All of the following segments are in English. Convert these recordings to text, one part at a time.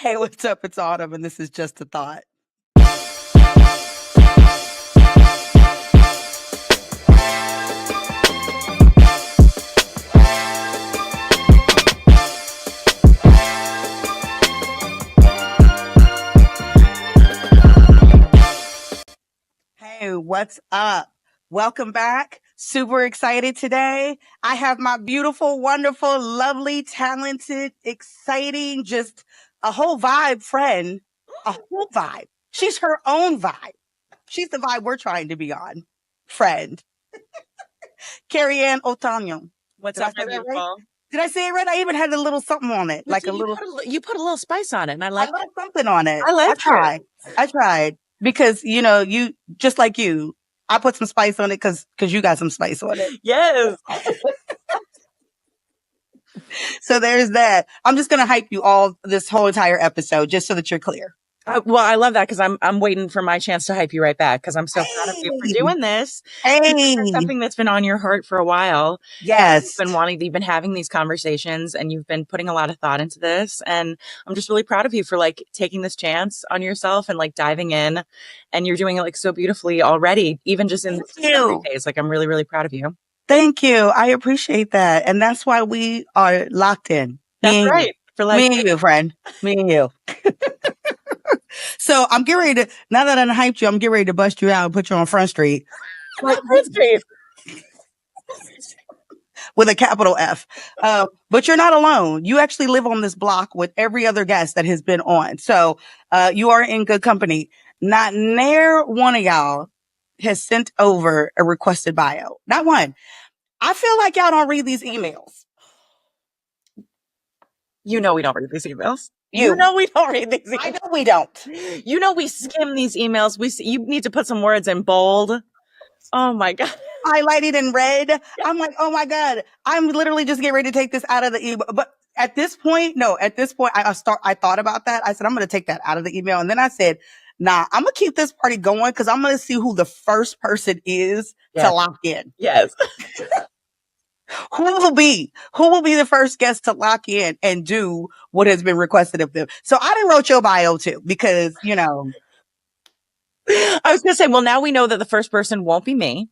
Hey, what's up? It's Autumn, and this is Just a Thought. Hey, what's up? Welcome back. Super excited today. I have my beautiful, wonderful, lovely, talented, exciting, just a whole vibe friend, a whole vibe. She's her own vibe. She's the vibe we're trying to be on. Friend. Kerriann Otaño. What's Did I up, say my that right? beautiful? Did I say it right? I even had a little something on it, like a little. You put a little spice on it, and I I like love something on it. I like I tried because you just like you. I put some spice on it because you got some spice on it. Yes. So there's that. I'm just gonna hype you all this whole entire episode just so that you're clear. Well, I love that because I'm waiting for my chance to hype you right back because I'm so proud of you for doing this. Hey, It's something that's been on your heart for a while. yes. You've been having these conversations, and you've been putting a lot of thought into this. And I'm just really proud of you for taking this chance on yourself and diving in. And you're doing it so beautifully already, even just in the early days. I'm really, really proud of you. Thank you. I appreciate that. And that's why we are locked in. That's right. For me and you, friend. Me and you. So I'm getting ready to, now that I hyped you, I'm getting ready to bust you out and put you on Front Street. Front Street. With a capital F. But you're not alone. You actually live on this block with every other guest that has been on. So you are in good company. Not near one of y'all has sent over a requested bio. Not one. I feel like y'all don't read these emails. You know we don't read these emails. You know we don't read these emails. I know we don't. You know we skim these emails. You need to put some words in bold. Oh my God. Highlighted in red. Yeah. I'm like, oh my God. I'm literally just getting ready to take this out of the email. But at this point, I thought about that. I said, I'm going to take that out of the email. And then I said, nah, I'm going to keep this party going because I'm going to see who the first person is to lock in. Yes. Who will be the first guest to lock in and do what has been requested of them? So I done wrote your bio too, because, I was going to say, well, now we know that the first person won't be me.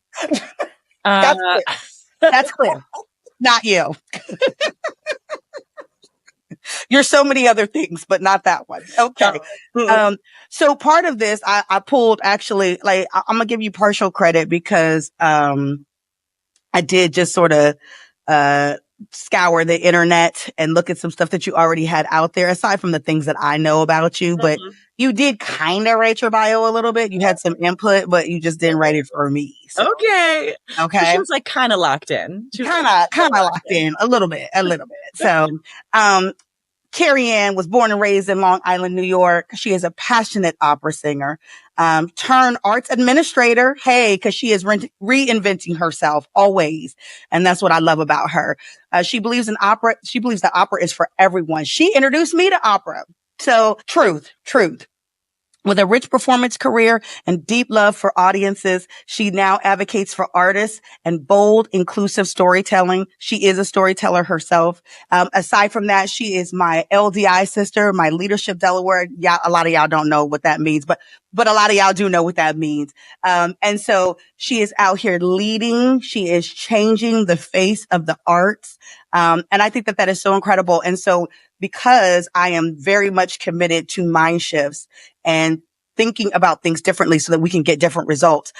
That's clear. That's clear. Not you. You're so many other things, but not that one. Okay. So part of this, I pulled actually, I'm going to give you partial credit because, I did just sort of, scour the internet and look at some stuff that you already had out there, aside from the things that I know about you, but you did kind of write your bio a little bit. You had some input, but you just didn't write it for me. So. Okay. So she was kind of locked in. Kind of locked in a little bit. So, Kerriann was born and raised in Long Island, New York. She is a passionate opera singer, turned arts administrator. Hey, because she is reinventing herself always. And that's what I love about her. She believes in opera. She believes that opera is for everyone. She introduced me to opera. So truth. With a rich performance career and deep love for audiences, she now advocates for artists and bold, inclusive storytelling. She is a storyteller herself. Aside from that, she is my LDI sister, my Leadership Delaware. Yeah, a lot of y'all don't know what that means, but a lot of y'all do know what that means. And so she is out here leading. She is changing the face of the arts. And I think that is so incredible. And so because I am very much committed to mind shifts and thinking about things differently so that we can get different results.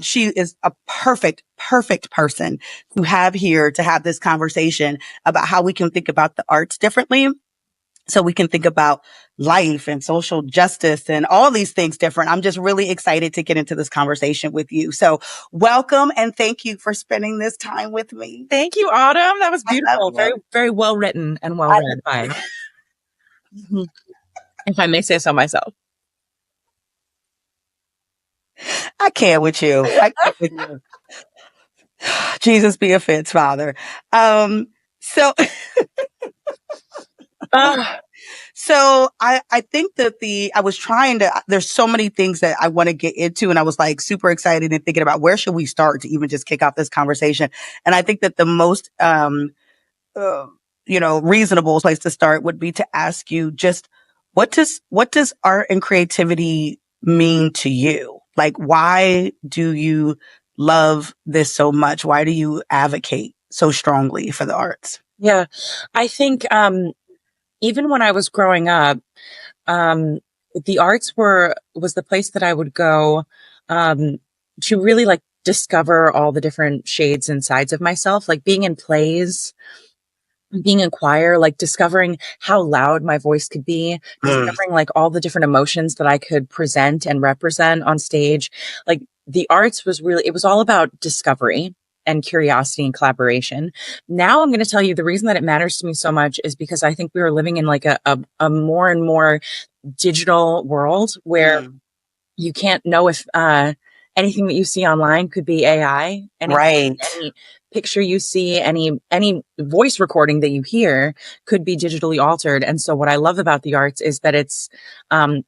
She is a perfect person to have here to have this conversation about how we can think about the arts differently. So we can think about life and social justice and all these things different. I'm just really excited to get into this conversation with you. So welcome and thank you for spending this time with me. Thank you, Autumn. That was beautiful. Very, very well written and well read by, if I may say so myself. I can't with you. Jesus be offense, Father. So I think that there's so many things that I want to get into, and I was super excited and thinking about where should we start to even just kick off this conversation. And I think that the most, reasonable place to start would be to ask you just What does art and creativity mean to you? Like, why do you love this so much? Why do you advocate so strongly for the arts? Yeah. I think, even when I was growing up, um, the arts was the place that I would go, um, to really like discover all the different shades and sides of myself, like being in plays, being in choir, like discovering how loud my voice could be, Mm. discovering like all the different emotions that I could present and represent on stage. Like the arts was really, it was all about discovery and curiosity and collaboration. Now I'm going to tell you the reason that it matters to me so much is because I think we are living in like a more and more digital world where Mm. you can't know if anything that you see online could be AI. Right. Any picture you see, any voice recording that you hear could be digitally altered. And so what I love about the arts is that it's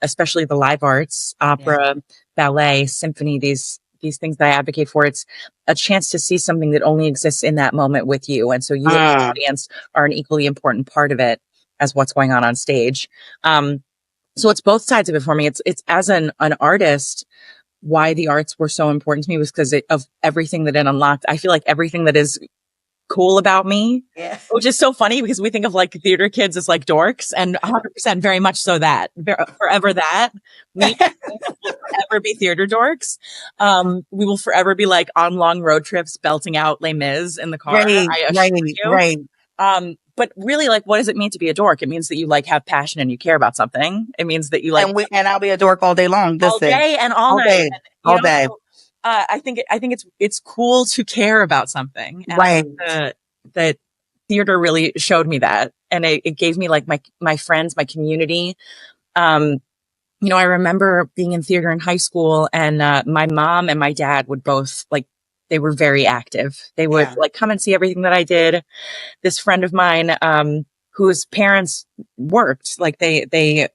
especially the live arts, Yeah. opera, ballet, symphony, these things that I advocate for. It's a chance to see something that only exists in that moment with you. And so you as the Mm. audience are an equally important part of it as what's going on stage. So it's both sides of it for me. It's as an artist, why the arts were so important to me was because of everything that it unlocked. I feel like everything that is cool about me, Yeah. which is so funny because we think of like theater kids as like dorks, and 100% very much so that forever that me will forever be theater dorks. We will forever be like on long road trips belting out Les Mis in the car. Right. I assure Right. you. Right. But really, like, what does it mean to be a dork? It means that you like have passion and you care about something. It means that you like And I'll be a dork all day long. all Listen, day and all all night. day, And, all day. so, I think it's cool to care about something. And I Right. think that theater really showed me that, and it gave me like my friends, my community. Um, I remember being in theater in high school, and my mom and my dad would both like. They were very active. They would Yeah. like come and see everything that I did. This friend of mine, whose parents worked, like they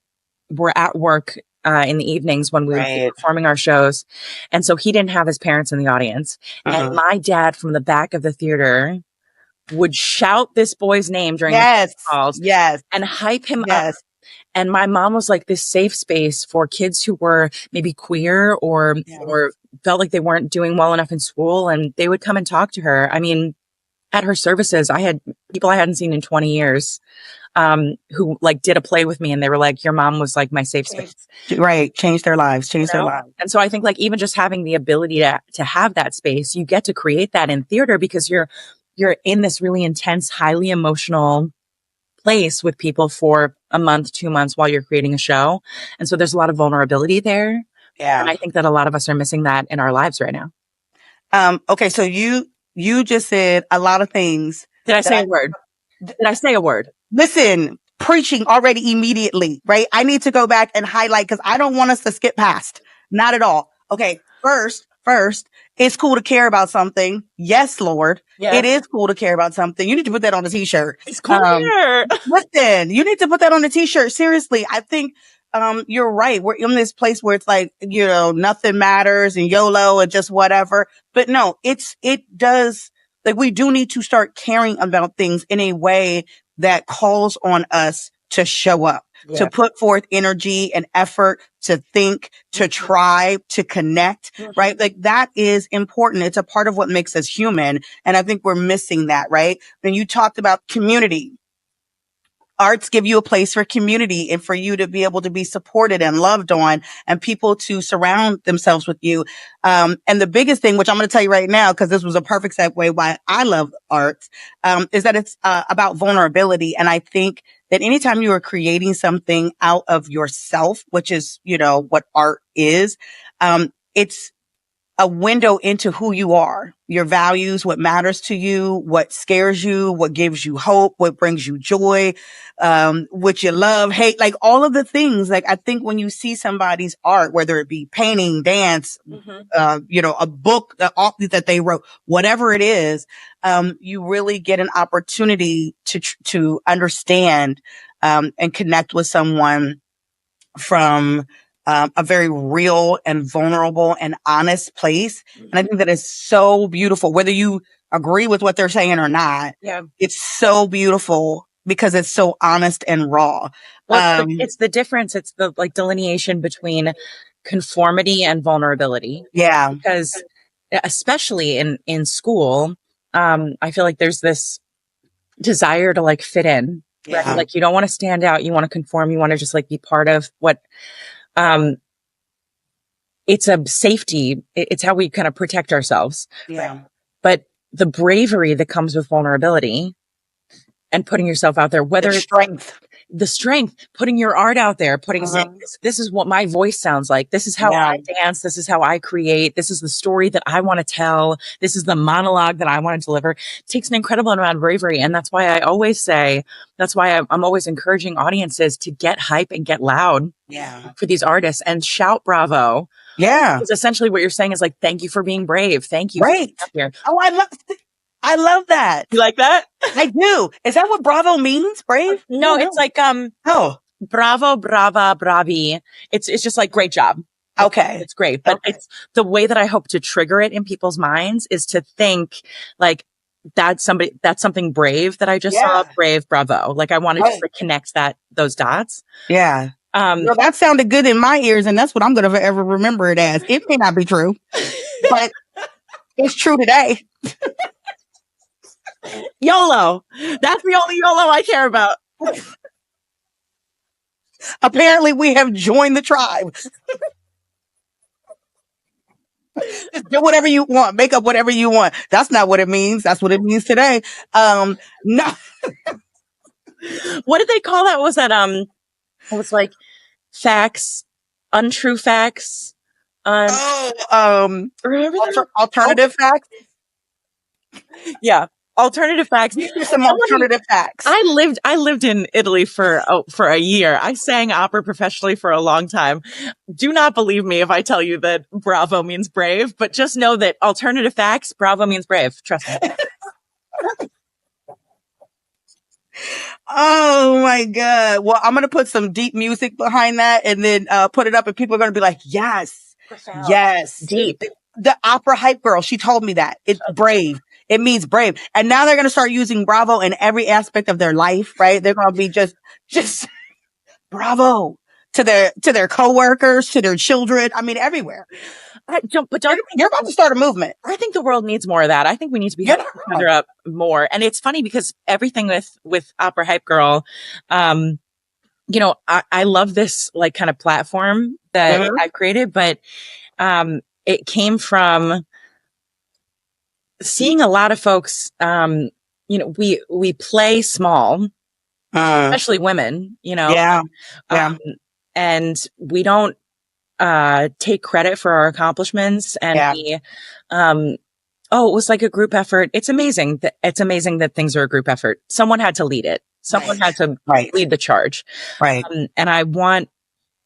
were at work in the evenings when we would be Right. performing our shows. And so he didn't have his parents in the audience. And Uh-huh. my dad from the back of the theater would shout this boy's name during the Yes. calls Yes. and hype him up. Yes. And my mom was like this safe space for kids who were maybe queer Yeah. or felt like they weren't doing well enough in school. And they would come and talk to her. I mean, at her services, I had people I hadn't seen in 20 years who like did a play with me, and they were like, your mom was like my safe space. Right. Change their lives. Change their lives. And so I think like even just having the ability to have that space, you get to create that in theater because you're in this really intense, highly emotional place with people for a month, 2 months while you're creating a show. And so there's a lot of vulnerability there. Yeah. And I think that a lot of us are missing that in our lives right now. Okay. So you just said a lot of things. Did I say a word? Did I say a word? Listen, preaching already immediately, right? I need to go back and highlight because I don't want us to skip past. Not at all. Okay. First, it's cool to care about something. Yes, Lord. Yes. It is cool to care about something. You need to put that on a t-shirt. It's cool here. Listen, you need to put that on a t-shirt. Seriously. I think, you're right. We're in this place where it's like, nothing matters and YOLO and just whatever. But no, it does, like, we do need to start caring about things in a way that calls on us to show up, to put forth energy and effort, to think, to try, to connect, right? Like that is important. It's a part of what makes us human. And I think we're missing that, right? Then you talked about community. Arts give you a place for community and for you to be able to be supported and loved on and people to surround themselves with you. And the biggest thing, which I'm going to tell you right now, because this was a perfect segue why I love arts, is that it's about vulnerability. And I think that anytime you are creating something out of yourself, which is, what art is, it's a window into who you are, your values, what matters to you, what scares you, what gives you hope, what brings you joy, what you love, hate, like all of the things. Like I think when you see somebody's art, whether it be painting, dance, a book that they wrote, whatever it is, you really get an opportunity to understand, and connect with someone from a very real and vulnerable and honest place. And I think that is so beautiful, whether you agree with what they're saying or not. Yeah. It's so beautiful because it's so honest and raw. Well, it's the difference. It's the like delineation between conformity and vulnerability. Yeah. Because especially in school, I feel like there's this desire to like fit in, right? Yeah. Like you don't want to stand out. You want to conform. You want to just like be part of what, it's a safety. It's how we kind of protect ourselves. Yeah. But the bravery that comes with vulnerability and putting yourself out there, whether it's the strength, putting your art out there, saying, this is what my voice sounds like. This is how I dance. This is how I create. This is the story that I want to tell. This is the monologue that I want to deliver. It takes an incredible amount of bravery. And that's why I always say, that's why I'm always encouraging audiences to get hype and get loud for these artists and shout bravo. Yeah. Because essentially what you're saying is like, thank you for being brave. Thank you. Right. For being up here. Oh, I love that. You like that? I do. Is that what bravo means? Brave? No, it's like, bravo, brava, bravi. It's just like great job. Okay. It's great. But it's the way that I hope to trigger it in people's minds is to think like that's something brave that I just saw. Brave, bravo. Like I wanted to connect those dots. Yeah. Well, that sounded good in my ears, and that's what I'm going to forever remember it as. It may not be true, but it's true today. YOLO. That's the only YOLO I care about. Apparently, we have joined the tribe. Just do whatever you want. Make up whatever you want. That's not what it means. That's what it means today. No. What did they call that? Was that it was like facts, untrue facts. Remember alternative facts? Yeah. Alternative facts. Some alternative facts. I lived in Italy for a year. I sang opera professionally for a long time. Do not believe me if I tell you that bravo means brave, but just know that alternative facts, bravo means brave. Trust me. Oh my God. Well, I'm going to put some deep music behind that and then put it up and people are going to be like, yes, profound. Yes. Deep. The opera hype girl. She told me that. It's brave. It means brave. And now they're going to start using bravo in every aspect of their life, right? They're going to be just bravo to their coworkers, to their children. I mean, everywhere. You're about to start a movement. I think the world needs more of that. I think we need to be hyping each other up more. And it's funny because everything with Opera Hype Girl, I love this like kind of platform that I've created, but it came from seeing a lot of folks, we play small, especially women, and we don't take credit for our accomplishments. And it was like a group effort. It's amazing that things are a group effort. Someone had to lead it. Someone had to lead the charge. Right. And I want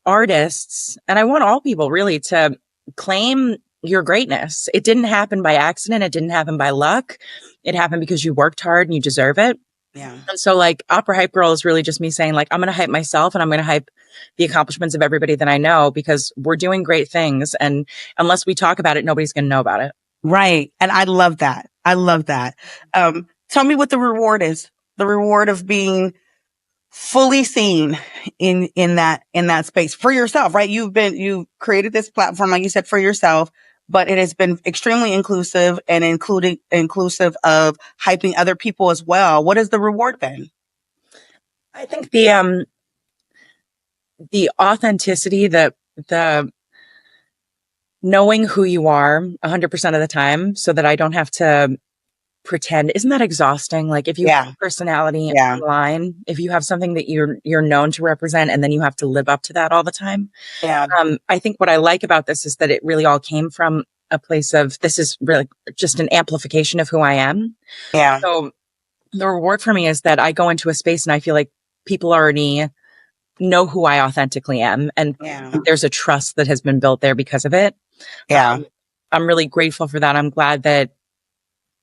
artists and I want all people really to claim your greatness. It didn't happen by accident. It didn't happen by luck. It happened because you worked hard and you deserve it. Yeah. And so like Opera Hype Girl is really just me saying like, I'm going to hype myself and I'm going to hype the accomplishments of everybody that I know because we're doing great things. And unless we talk about it, nobody's going to know about it. Right. And I love that. I love that. Tell me what the reward is. The reward of being fully seen in that space for yourself, right? You've created this platform, like you said, for yourself, but it has been extremely inclusive and inclusive of hyping other people as well. What is the reward then? I think the authenticity, the knowing who you are 100% of the time so that I don't have to pretend. Isn't that exhausting? Like if you have a personality online, if you have something that you're known to represent and then you have to live up to that all the time. Yeah. I think what I like about this is that it really all came from a place of this is really just an amplification of who I am. Yeah. So the reward for me is that I go into a space and I feel like people already know who I authentically am. And there's a trust that has been built there because of it. Yeah. I'm really grateful for that. I'm glad that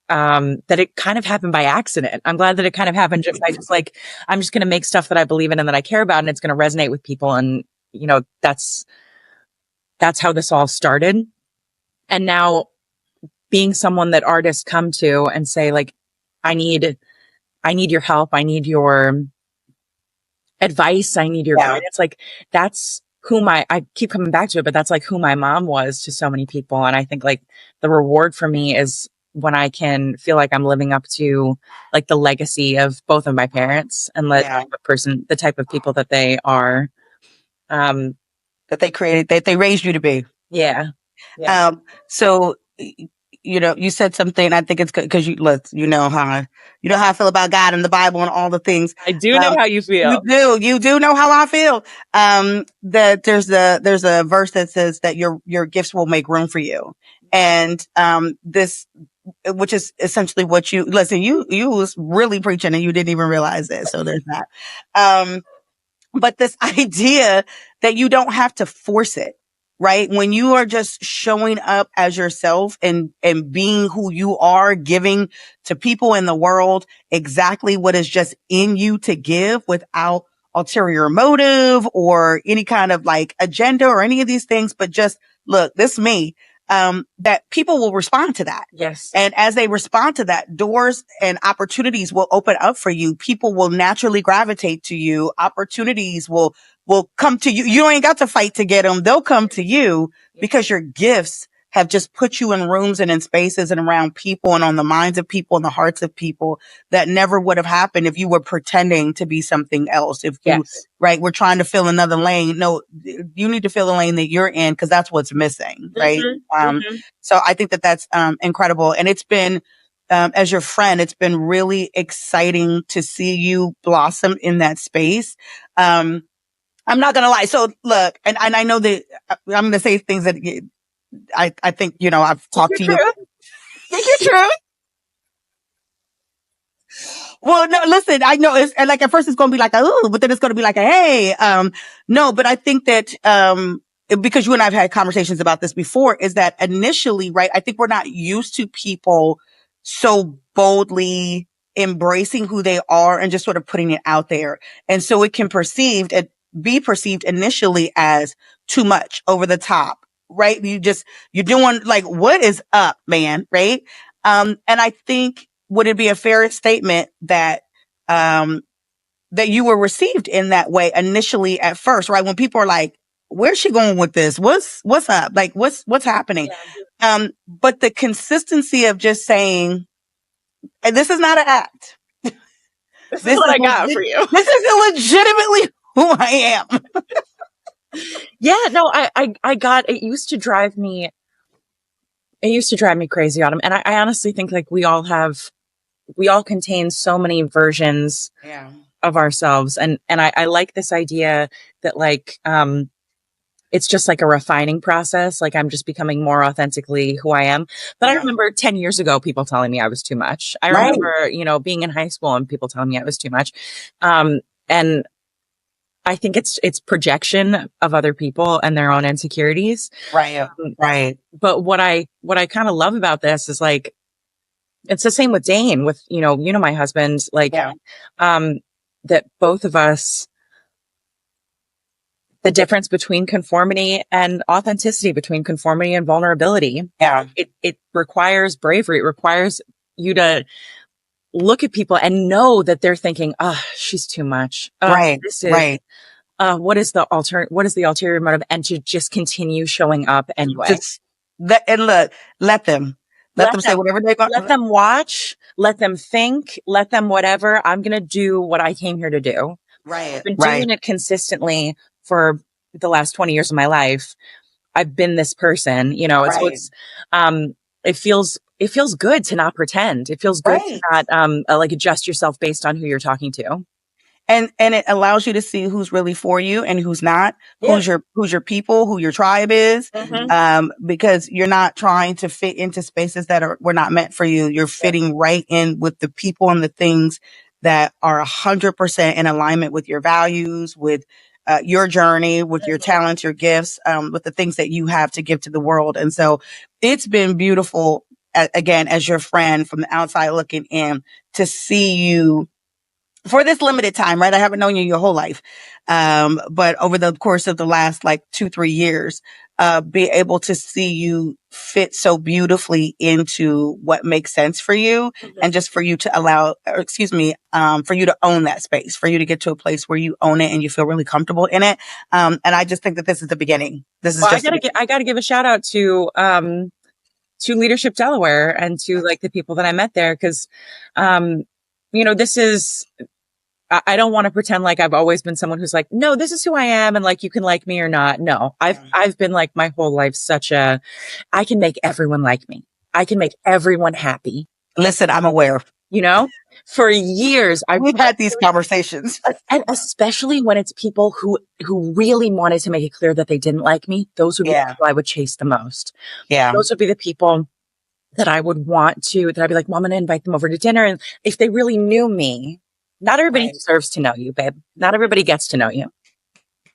it kind of happened by accident. I'm glad that it kind of happened just like, I'm just going to make stuff that I believe in and that I care about and it's going to resonate with people. And, that's how this all started. And now being someone that artists come to and say like, I need I need your help. I need your advice. I need your guidance. Like that's who I keep coming back to it, but that's like who my mom was to so many people. And I think like the reward for me is when I can feel like I'm living up to like the legacy of both of my parents and the type of people that they are, that they created, that they raised you to be. Yeah. So, you know, you said something, I think it's good because you know how I feel about God and the Bible and all the things. I do know how you feel. You do know how I feel. That there's a verse that says that your gifts will make room for you. And, this, which is essentially what you was really preaching and you didn't even realize it. So there's that. But this idea that you don't have to force it, right? When you are just showing up as yourself and being who you are, giving to people in the world exactly what is just in you to give without ulterior motive or any kind of like agenda or any of these things, but just look, this is me. That people will respond to that. Yes. And as they respond to that, doors and opportunities will open up for you. People will naturally gravitate to you. Opportunities will come to you. You ain't got to fight to get them. They'll come to you because your gifts have just put you in rooms and in spaces and around people and on the minds of people and the hearts of people that never would have happened if you were pretending to be something else. If you, right, we're trying to fill another lane. No, you need to fill the lane that you're in because that's what's missing, right? So I think that that's incredible. And it's been, as your friend, it's been really exciting to see you blossom in that space. I'm not going to lie. So look, and I know that I'm going to say things that I think, you know, I've talked to you. Think you're true? Well, no, listen, I know it's, and like at first it's going to be like, oh, but then it's going to be like, hey, no, but I think that, because you and I've had conversations about this before, is that initially, right, I think we're not used to people so boldly embracing who they are and just sort of putting it out there. And so it can be perceived initially as too much, over the top, right? You're doing like, what is up, man? Right. And I think, would it be a fair statement that, that you were received in that way initially at first, right? When people are like, where's she going with this? What's up? Like, what's happening? But the consistency of just saying, and this is not an act. This is what I got for you. This is legitimately who I am. Yeah, no, I got, it used to drive me crazy, Autumn. And I honestly think like we all contain so many versions of ourselves. And I like this idea that like, it's just like a refining process. Like I'm just becoming more authentically who I am. But I remember 10 years ago, people telling me I was too much. I remember, you know, being in high school and people telling me I was too much. And I think it's projection of other people and their own insecurities. Right. Right. But what I kind of love about this is like, it's the same with Dane, with, you know, my husband, like, that both of us, the difference between conformity and authenticity, between conformity and vulnerability. Yeah. It requires bravery. It requires you to look at people and know that they're thinking, she's too much. Right. This is, what is the ulterior motive? And to just continue showing up anyway. And look, let them say whatever they got. Let them watch, let them think, let them whatever. I'm going to do what I came here to do. Right. I've been doing it consistently for the last 20 years of my life. I've been this person, you know, it feels good to not pretend. It feels good to not, like adjust yourself based on who you're talking to. And it allows you to see who's really for you and who's not, who's your people, who your tribe is. Because you're not trying to fit into spaces that were not meant for you. You're fitting right in with the people and the things that are 100% in alignment with your values, with your journey, with your talents, your gifts, with the things that you have to give to the world. And so it's been beautiful, again, as your friend from the outside looking in, to see you for this limited time, right? I haven't known you your whole life. But over the course of the last like 2-3 years, be able to see you fit so beautifully into what makes sense for you, and just for you to allow, or excuse me, for you to own that space, for you to get to a place where you own it and you feel really comfortable in it. And I just think that this is the beginning. This is just I gotta give a shout out to Leadership Delaware and to like the people that I met there. Cause, this is, I don't want to pretend like I've always been someone who's like, no, this is who I am. And like, you can like me or not. No, I've been like my whole life I can make everyone like me. I can make everyone happy. Listen, I'm aware. For years, we've had these conversations, and especially when it's people who really wanted to make it clear that they didn't like me. Those would be the people I would chase the most. Yeah. Those would be the people that I would want to, that I'd be like, well, I'm going to invite them over to dinner. And if they really knew me, not everybody deserves to know you, babe. Not everybody gets to know you.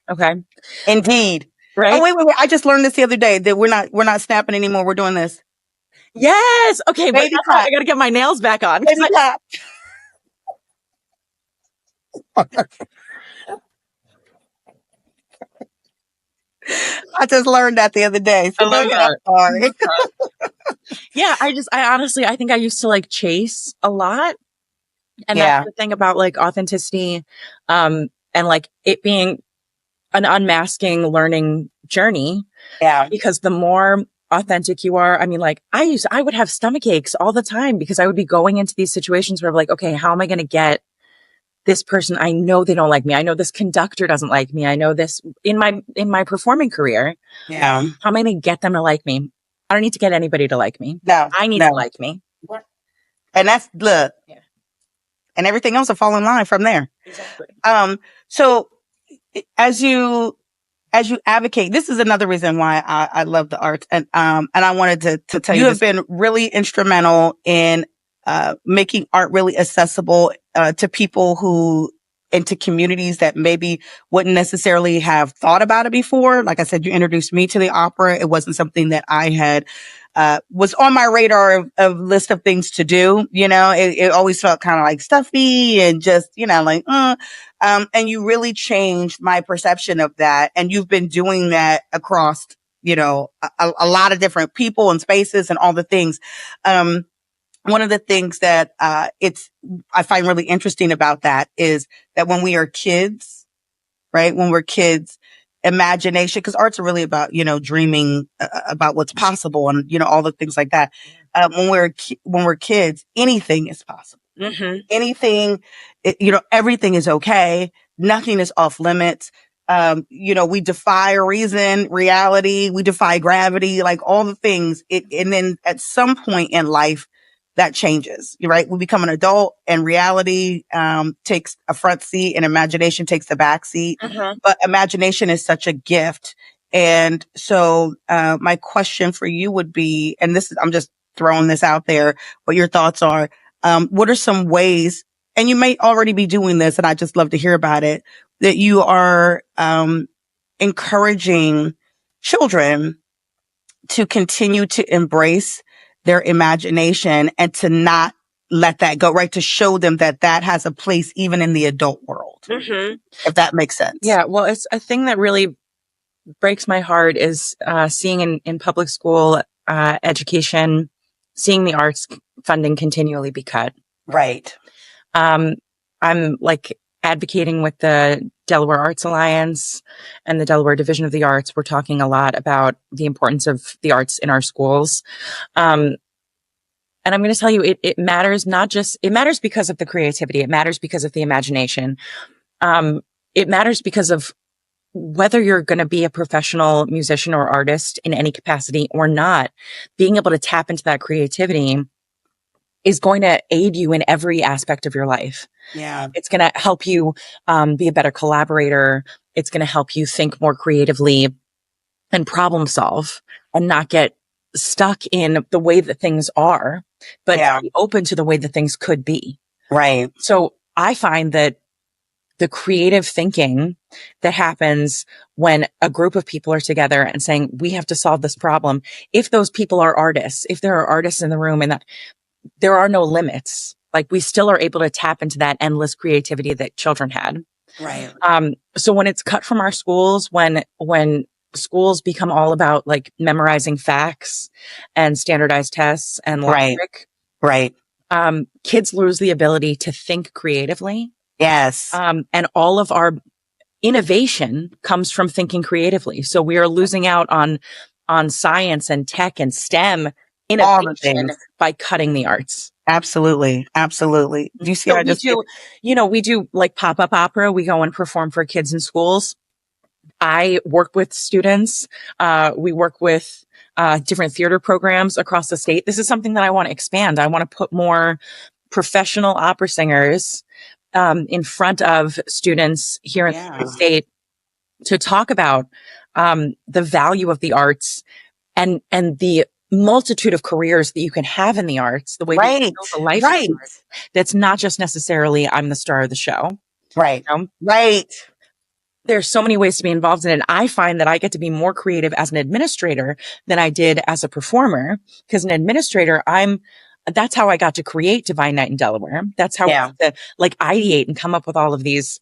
Okay. Indeed. Right. Oh, wait. I just learned this the other day that we're not snapping anymore. We're doing this. Yes. Okay. But I got to get my nails back on. I just learned that the other day. So sorry. Yeah. I honestly, I think I used to like chase a lot. And that's the thing about like authenticity, and like it being an unmasking learning journey. Yeah. Because the more authentic you are, I mean, like I would have stomach aches all the time because I would be going into these situations where I'm like, okay, how am I going to get this person? I know they don't like me. I know this conductor doesn't like me. I know this in my performing career. Yeah. How am I going to get them to like me? I don't need to get anybody to like me. No. I need to like me. And that's look. Yeah. And everything else will fall in line from there. Exactly. So as you advocate, this is another reason why I love the arts. And I wanted to tell you, have been really instrumental in, making art really accessible, to people who, into communities that maybe wouldn't necessarily have thought about it before. Like I said, you introduced me to the opera. It wasn't something that I had, was on my radar of list of things to do. It always felt kind of like stuffy and just, and you really changed my perception of that. And you've been doing that across, a lot of different people and spaces and all the things. One of the things that, I find really interesting about that is that when we are kids, right? When we're kids, imagination, because arts are really about, dreaming about what's possible and, all the things like that. When we're kids, anything is possible. Mm-hmm. Anything, everything is okay. Nothing is off limits. We defy reason, reality, we defy gravity, like all the things. And then at some point in life, that changes, right? We become an adult and reality, takes a front seat and imagination takes the back seat. Mm-hmm. But imagination is such a gift. And so, my question for you would be, and I'm just throwing this out there, what your thoughts are. What are some ways, and you may already be doing this, and I just love to hear about it, that you are, encouraging children to continue to embrace their imagination and to not let that go, right? To show them that has a place even in the adult world, if that makes sense. Yeah. Well, it's a thing that really breaks my heart is seeing in public school education, seeing the arts funding continually be cut. Right. I'm like advocating with the Delaware Arts Alliance and the Delaware Division of the Arts. We're talking a lot about the importance of the arts in our schools. And I'm going to tell you, it matters it matters because of the creativity. It matters because of the imagination. It matters because of whether you're going to be a professional musician or artist in any capacity or not. Being able to tap into that creativity is going to aid you in every aspect of your life. Yeah. It's going to help you be a better collaborator. It's going to help you think more creatively and problem solve and not get stuck in the way that things are, but be open to the way that things could be. Right. So I find that the creative thinking that happens when a group of people are together and saying, we have to solve this problem. If those people are artists, if there are artists in the room and that there are no limits, Like we still are able to tap into that endless creativity that children had. Right. So when it's cut from our schools, when schools become all about like memorizing facts and standardized tests and logic, Right. Kids lose the ability to think creatively. Yes. And all of our innovation comes from thinking creatively. So we are losing out on science and tech and STEM innovation by cutting the arts. Absolutely. Absolutely. Do you see? So we do like pop-up opera. We go and perform for kids in schools. I work with students. We work with different theater programs across the state. This is something that I want to expand. I want to put more professional opera singers in front of students here in the state to talk about the value of the arts and the multitude of careers that you can have in the arts, the way that you build a life that's not just necessarily I'm the star of the show. Right. You know? Right. There's so many ways to be involved in it. And I find that I get to be more creative as an administrator than I did as a performer. Because an administrator, that's how I got to create Divine Night in Delaware. That's how I got to like ideate and come up with all of these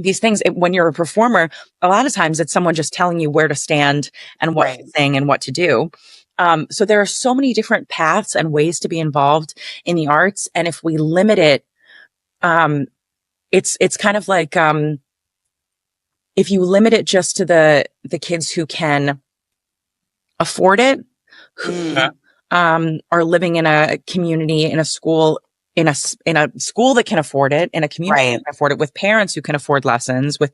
things. When you're a performer, a lot of times it's someone just telling you where to stand and what to sing and what to do. So there are so many different paths and ways to be involved in the arts. And if we limit it, it's kind of like, if you limit it just to the kids who can afford it, who are living in a community, in a school, in a school that can afford it, in a community that can afford it, with parents who can afford lessons, with,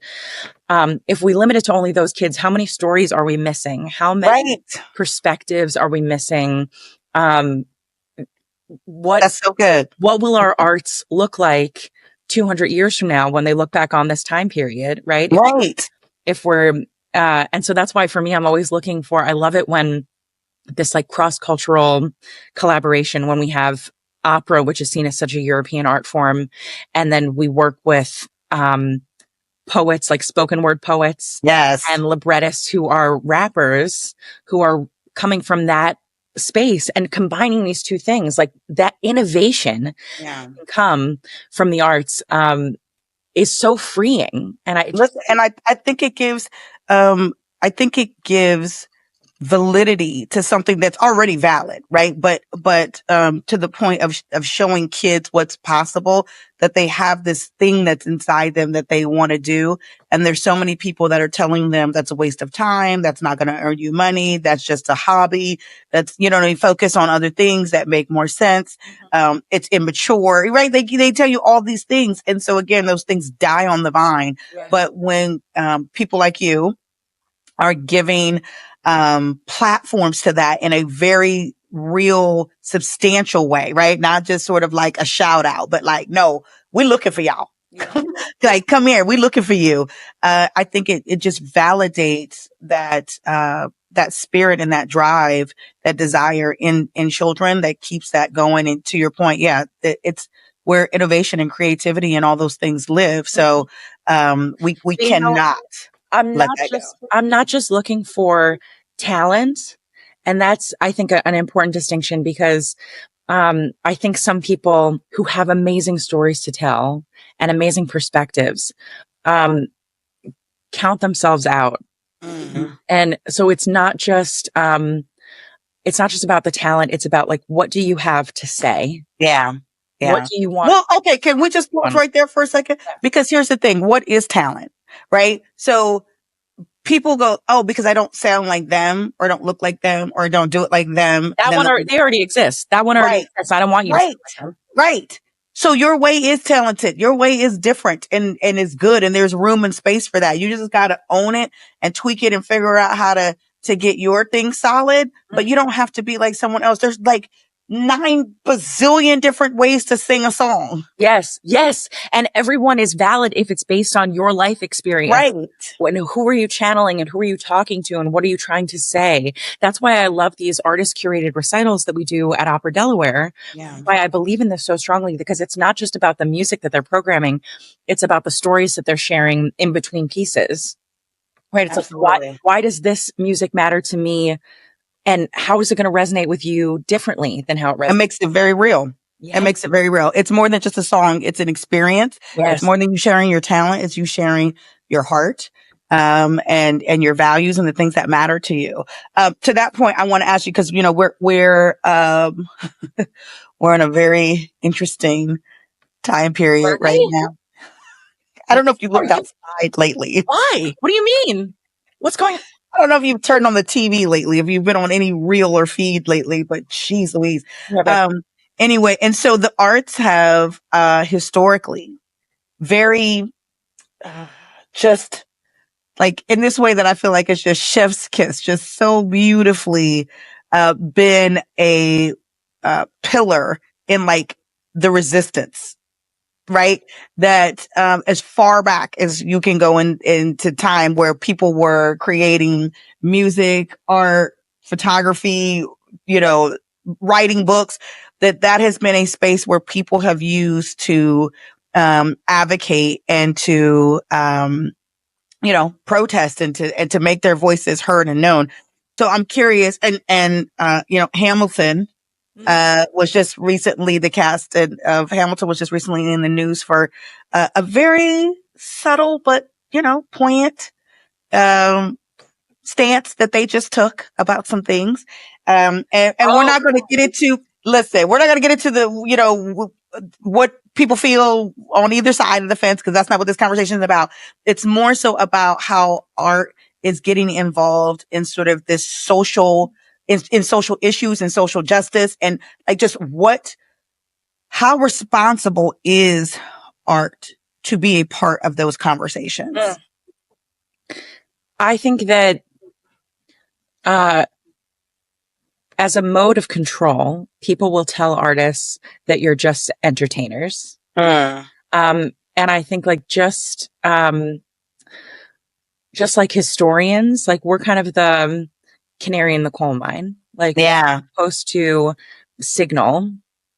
if we limit it to only those kids, how many stories are we missing? How many perspectives are we missing? That's so good. What will our arts look like 200 years from now when they look back on this time period, right? If we're, and so that's why for me, I'm always looking for, I love it when this like cross-cultural collaboration, when we have opera, which is seen as such a European art form. And then we work with, poets, like spoken word poets. And librettists who are rappers, who are coming from that space and combining these two things, like that innovation can come from the arts, is so freeing. And I think it gives validity to something that's already valid, right? But to the point of showing kids what's possible, that they have this thing that's inside them that they want to do. And there's so many people that are telling them that's a waste of time, that's not going to earn you money, that's just a hobby, that's, they focus on other things that make more sense. It's immature, right? They tell you all these things. And so again, those things die on the vine. But when people like you are giving platforms to that in a very real, substantial way, right? Not just sort of like a shout out, but like, no, we're looking for y'all. Like, come here, we're looking for you. I think it just validates that, that spirit and that drive, that desire in children that keeps that going. And to your point, it's where innovation and creativity and all those things live. So, we cannot. I'm not just looking for talent. And that's, I think, an important distinction, because I think some people who have amazing stories to tell and amazing perspectives count themselves out. And so it's not just about the talent. It's about like, what do you have to say? What do you want? Well, okay. Can we just pause right there for a second? Because here's the thing. What is talent? Right? So people go, oh, because I don't sound like them, or don't look like them, or don't do it like them. They already exist. That one already exists. I don't want you to say them. Right. So your way is talented. Your way is different and is good. And there's room and space for that. You just got to own it and tweak it and figure out how to get your thing solid. But you don't have to be like someone else. There's like 9 bazillion different ways to sing a song. Yes. And everyone is valid if it's based on your life experience. Right. Who are you channeling and who are you talking to and what are you trying to say? That's why I love these artist curated recitals that we do at Opera Delaware. Why I believe in this so strongly, because it's not just about the music that they're programming. It's about the stories that they're sharing in between pieces. Right. It's like, why does this music matter to me? And how is it going to resonate with you differently than how it resonates? It makes it very real. It makes it very real. It's more than just a song. It's an experience. Yes. It's more than you sharing your talent. It's you sharing your heart, and your values and the things that matter to you. To that point, I want to ask you, because, we're we're in a very interesting time period right now. I don't know if you looked outside lately. Why? What do you mean? What's going on? I don't know if you've turned on the TV lately, if you've been on any reel or feed lately, but geez Louise. Anyway, and so the arts have historically very just like in this way that I feel like it's just chef's kiss, just so beautifully been a pillar in like the resistance, right? That as far back as you can go into time where people were creating music, art, photography, writing books, that has been a space where people have used to advocate and to protest and to make their voices heard and known. So I'm curious, and Hamilton was just recently, the cast of Hamilton was just recently in the news for a very subtle but poignant stance that they just took about some things. And we're not going to get into, we're not going to get into the, what people feel on either side of the fence, because that's not what this conversation is about. It's more so about how art is getting involved in sort of this social, in social issues and social justice, and like just how responsible is art to be a part of those conversations? I think that as a mode of control, people will tell artists that you're just entertainers. And I think like just like historians, like we're kind of the canary in the coal mine. Like, we're supposed to signal,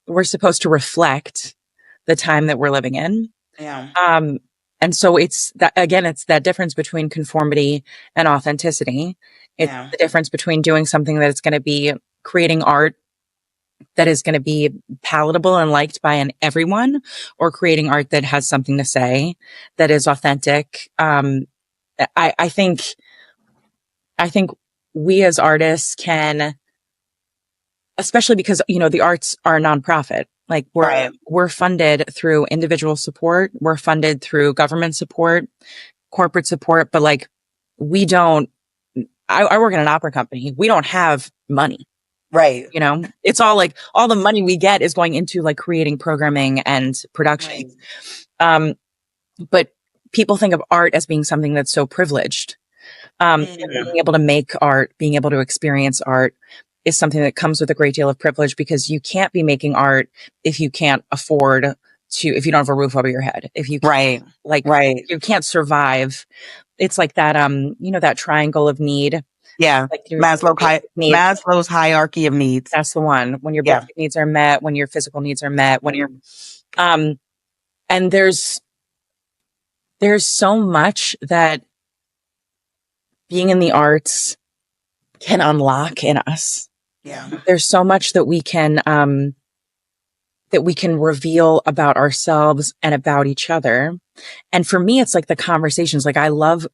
we're supposed to reflect the time that we're living in. And so it's that, again, it's that difference between conformity and authenticity. It's the difference between doing something that is going to be creating art that is going to be palatable and liked by everyone, or creating art that has something to say, that is authentic. I think we as artists can, especially because, the arts are a nonprofit. Like we're funded through individual support. We're funded through government support, corporate support, but like we don't, I work in an opera company. We don't have money. Right. It's all like all the money we get is going into like creating programming and production. But people think of art as being something that's so privileged. And being able to make art, being able to experience art is something that comes with a great deal of privilege, because you can't be making art if you can't afford to, if you don't have a roof over your head, if you can't, you can't survive. It's like that, that triangle of need. Yeah. Like Maslow's hierarchy of needs. That's the one. When your basic needs are met, when your physical needs are met, when you're, and there's so much that being in the arts can unlock in us. There's so much that we can reveal about ourselves and about each other. And for me, it's like the conversations. Like I love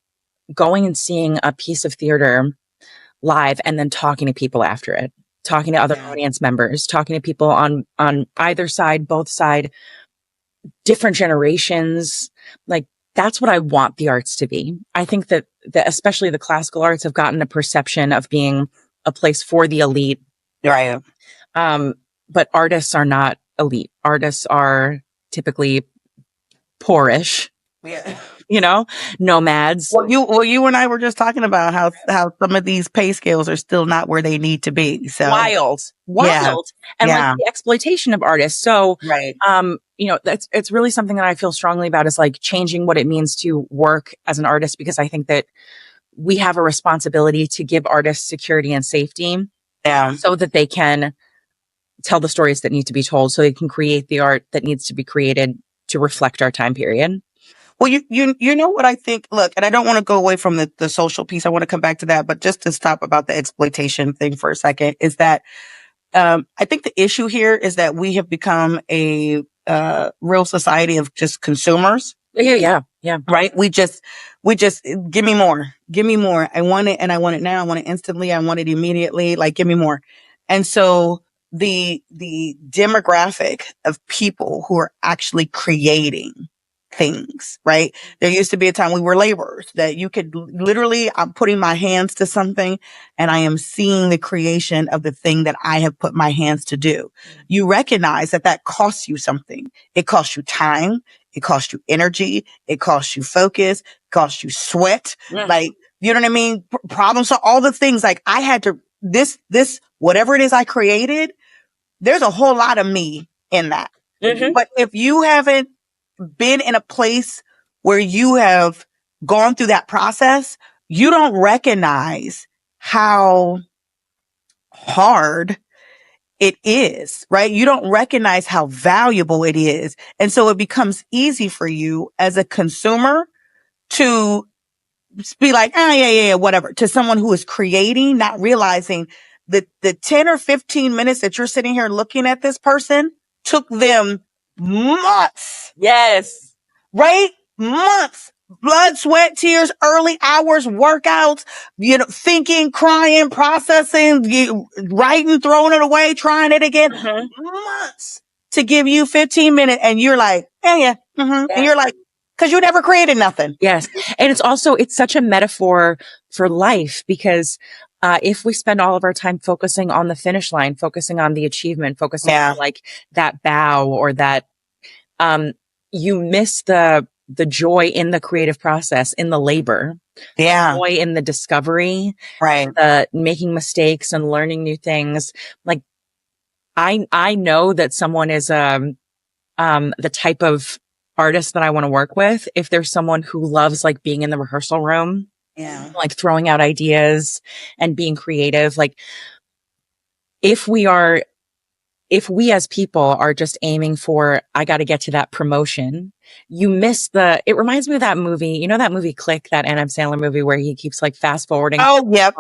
going and seeing a piece of theater live and then talking to people after it, talking to other audience members, talking to people on either side, both side, different generations. Like that's what I want the arts to be. I think that especially the classical arts have gotten a perception of being a place for the elite. Right. But artists are not elite. Artists are typically poorish. Nomads. Well, you and I were just talking about how some of these pay scales are still not where they need to be. So wild. And like the exploitation of artists. So, it's really something that I feel strongly about, is like changing what it means to work as an artist, because I think that we have a responsibility to give artists security and safety, so that they can tell the stories that need to be told, so they can create the art that needs to be created to reflect our time period. Well, you know what I think? Look, and I don't want to go away from the social piece. I want to come back to that, but just to stop about the exploitation thing for a second, is that I think the issue here is that we have become a real society of just consumers. Yeah. Right. We just give me more. Give me more. I want it and I want it now. I want it instantly. I want it immediately. Like, give me more. And so the demographic of people who are actually creating things, right? There used to be a time we were laborers that you could literally, I'm putting my hands to something and I am seeing the creation of the thing that I have put my hands to do. You recognize that that costs you something. It costs you time. It costs you energy. It costs you focus. It costs you sweat. Yeah. Like, you know what I mean? Problems. So all the things like I had to, whatever it is I created, there's a whole lot of me in that. Mm-hmm. But if you haven't been in a place where you have gone through that process, you don't recognize how hard it is, right? You don't recognize how valuable it is. And so it becomes easy for you as a consumer to be like, yeah, whatever, to someone who is creating, not realizing that the 10 or 15 minutes that you're sitting here looking at this person took them months. Yes. Right? Months. Blood, sweat, tears, early hours, workouts, thinking, crying, processing, writing, throwing it away, trying it again. Months to give you 15 minutes. And you're like, yeah. And you're like, cause you never created nothing. Yes. And it's such a metaphor for life because if we spend all of our time focusing on the finish line, focusing on the achievement, focusing on like that bow or that, you miss the joy in the creative process, in the labor, joy in the discovery, right? The making mistakes and learning new things. Like I know that someone is, the type of artist that I want to work with. If there's someone who loves like being in the rehearsal room, like throwing out ideas and being creative, like if we as people are just aiming for, I got to get to that promotion, you miss it reminds me of that movie, that movie Click, that Adam Sandler movie where he keeps like fast forwarding. Oh, yep.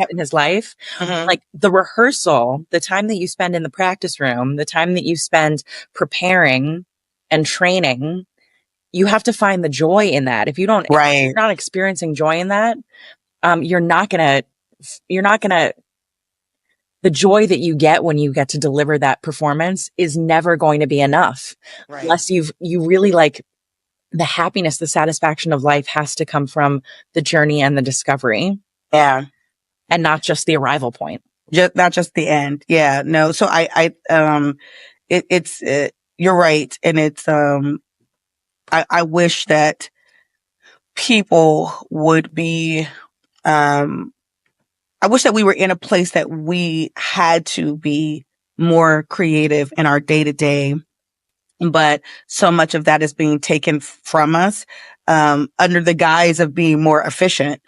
In his life. Like the rehearsal, the time that you spend in the practice room, the time that you spend preparing and training, you have to find the joy in that. If you're not experiencing joy in that, you're not gonna, the joy that you get when you get to deliver that performance is never going to be enough. Unless you really like the happiness, the satisfaction of life has to come from the journey and the discovery. Yeah. And not just the arrival point. Not just the end. Yeah. No. So you're right. And it's, I wish that people would be, I wish that we were in a place that we had to be more creative in our day to day, but so much of that is being taken from us, under the guise of being more efficient,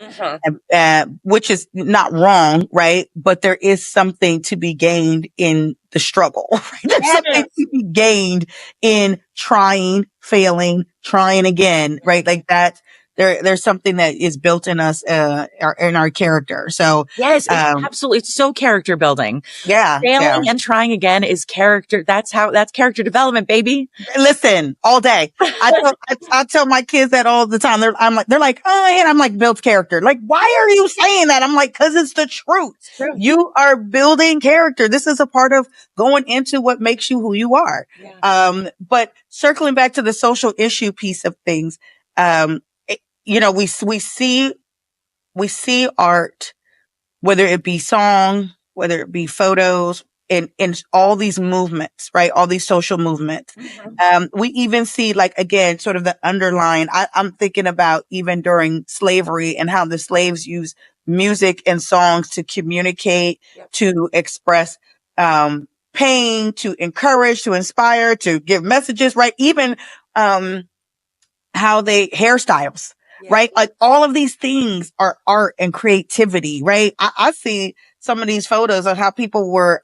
which is not wrong, right? But there is something to be gained in the struggle. Right? There's something to be gained in trying, failing, trying again, right? Like that. There's something that is built in us, in our character. So yes, absolutely. It's so character building. Yeah. Failing and trying again is character. That's character development, baby. Listen, all day. I tell my kids that all the time. They're like, oh, and I'm like, builds character. Like, why are you saying that? I'm like, cause it's the truth. You are building character. This is a part of going into what makes you who you are. Yeah. But circling back to the social issue piece of things, we see art, whether it be song, whether it be photos, in all these movements, right? All these social movements. We even see, like, again, sort of the underlying, I'm thinking about even during slavery and how the slaves use music and songs to communicate, to express, pain, to encourage, to inspire, to give messages, right? Even, how they hairstyles. Right? Like all of these things are art and creativity, right? I see some of these photos of how people were,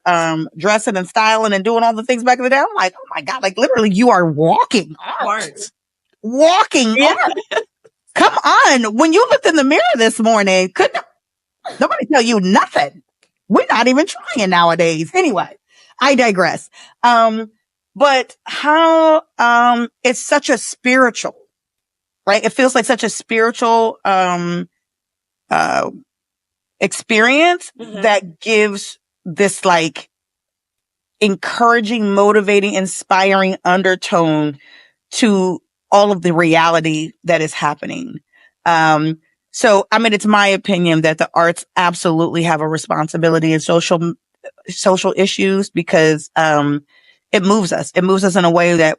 dressing and styling and doing all the things back in the day. I'm like, oh my God, like literally you are walking art. Walking art. Come on. When you looked in the mirror this morning, couldn't nobody tell you nothing. We're not even trying nowadays. Anyway. I digress. But how, it's such a spiritual, right? It feels like such a spiritual, experience that gives this like encouraging, motivating, inspiring undertone to all of the reality that is happening. So, I mean, it's my opinion that the arts absolutely have a responsibility in social issues because, it moves us. It moves us in a way that,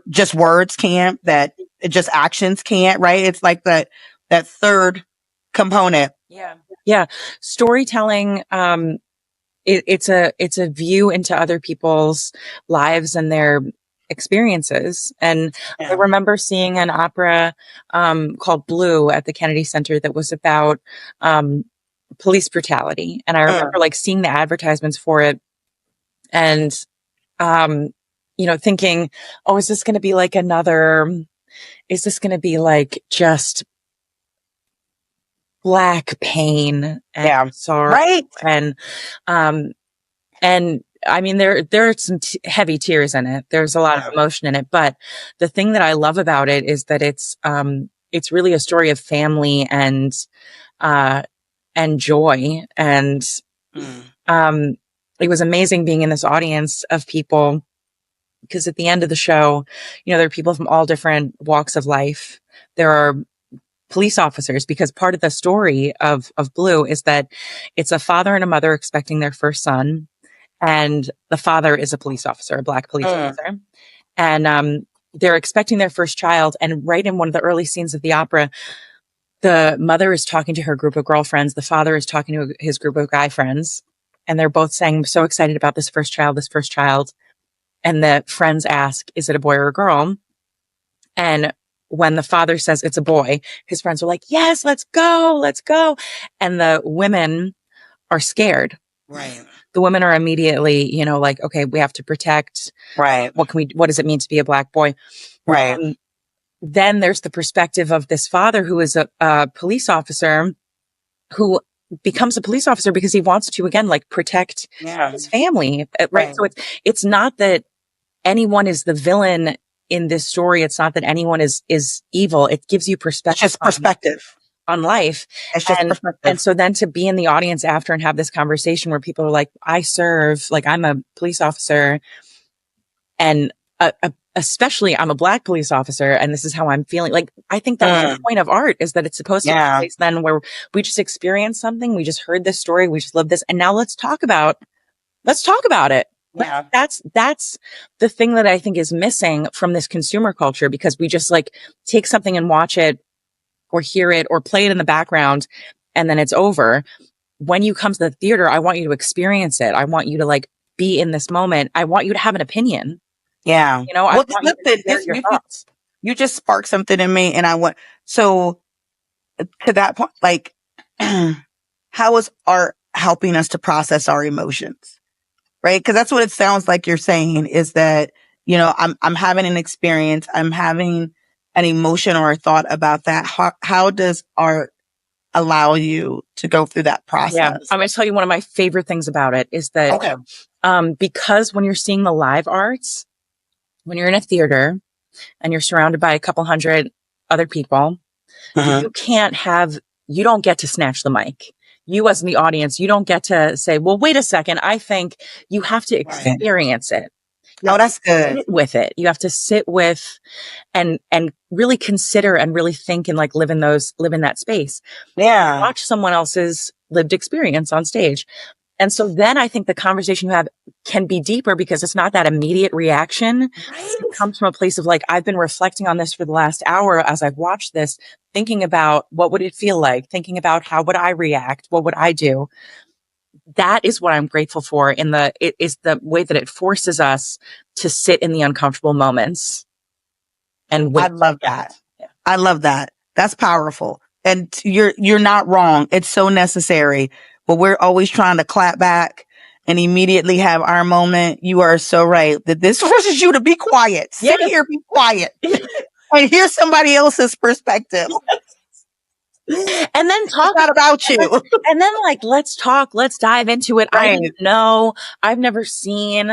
just words can't, that just actions can't, right? It's like that third component. Yeah. Yeah. Storytelling, it's a view into other people's lives and their experiences. And I remember seeing an opera, called Blue at the Kennedy Center that was about, police brutality. And I remember like seeing the advertisements for it and, thinking, oh, is this going to be like is this going to be like just black pain and sorrow? Right. And I mean, there are some heavy tears in it. There's a lot of emotion in it, but the thing that I love about it is that it's really a story of family and joy. And, it was amazing being in this audience of people because at the end of the show, there are people from all different walks of life. There are police officers because part of the story of Blue is that it's a father and a mother expecting their first son. And the father is a police officer, a black police officer. And they're expecting their first child. And right in one of the early scenes of the opera, the mother is talking to her group of girlfriends. The father is talking to his group of guy friends. And they're both saying, I'm so excited about this first child. And the friends ask, is it a boy or a girl? And when the father says it's a boy, his friends are like, yes, let's go. And the women are scared. Right. The women are immediately, like, okay, we have to protect. Right. What does it mean to be a black boy? Right. Then there's the perspective of this father who is a police officer who becomes a police officer because he wants to, again, like protect his family. Right. So it's not that anyone is the villain in this story. It's not that anyone is evil. It gives you perspective. It's just perspective. On life. It's just perspective. And so then to be in the audience after and have this conversation where people are like, I'm a police officer and especially I'm a black police officer and this is how I'm feeling. Like, I think that's the point of art is that it's supposed to be a place then where we just experienced something. We just heard this story. We just lived this. And now let's talk about it. Yeah. That's the thing that I think is missing from this consumer culture because we just like take something and watch it or hear it or play it in the background and then it's over. When you come to the theater, I want you to experience it. I want you to like be in this moment. I want you to have an opinion. Yeah. I want you to share your thoughts. You just sparked something in me and so to that point, like, how is art helping us to process our emotions? Right? Because that's what it sounds like you're saying is that, I'm having an experience, I'm having an emotion or a thought about that. How does art allow you to go through that process? Yeah. I'm going to tell you one of my favorite things about it is that, because when you're seeing the live arts, when you're in a theater and you're surrounded by a couple hundred other people, you don't get to snatch the mic. You as the audience, you don't get to say, well, wait a second. I think you have to experience it. No, that's good. Sit with it. You have to sit with and really consider and really think and like live in that space. Yeah. Watch someone else's lived experience on stage. And so then I think the conversation you have can be deeper because it's not that immediate reaction. Right. It comes from a place of like, I've been reflecting on this for the last hour as I've watched this, thinking about what would it feel like, thinking about how would I react? What would I do? That is what I'm grateful for it is the way that it forces us to sit in the uncomfortable moments. And I love that. Yeah. I love that. That's powerful. And you're not wrong. It's so necessary. But we're always trying to clap back and immediately have our moment. You are so right that this forces you to be quiet. Sit here, be quiet, and hear somebody else's perspective. And And then talk not about you. And then like, let's talk, let's dive into it. Right. I didn't know, I've never seen,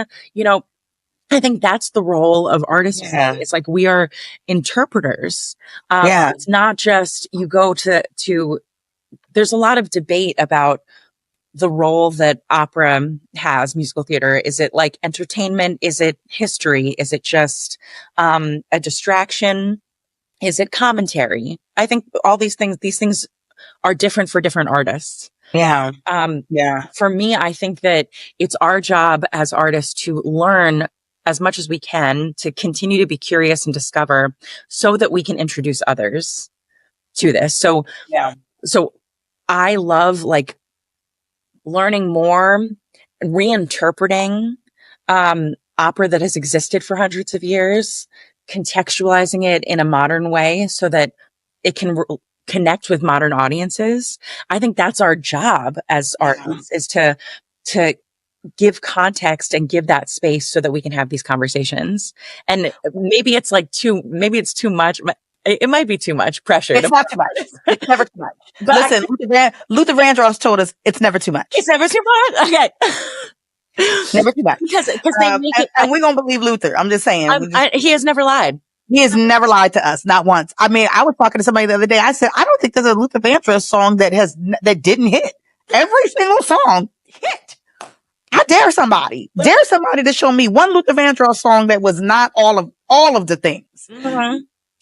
I think that's the role of artists. Yeah. It's like we are interpreters. Yeah. It's not just you go to, there's a lot of debate about the role that opera has, musical theater. Is it like entertainment? Is it history? Is it just a distraction? Is it commentary? I think all these things are different for different artists. Yeah. For me, I think that it's our job as artists to learn as much as we can, to continue to be curious and discover so that we can introduce others to this. So I love like learning more, reinterpreting opera that has existed for hundreds of years, contextualizing it in a modern way so that it can connect with modern audiences. I think that's our job as artists, is to give context and give that space so that we can have these conversations. And maybe it's too much. It might be too much pressure. It's not too much. It's never too much. But listen, Luther Vandross told us it's never too much. It's never too much? Okay. Never too much. Because they make it, and we're going to believe Luther. I'm just saying. He has never lied. He has never lied to us, not once. I mean, I was talking to somebody the other day. I said, I don't think there's a Luther Vandross song that didn't hit. Every single song hit. I dare somebody to show me one Luther Vandross song that was not all of the things. Mm-hmm.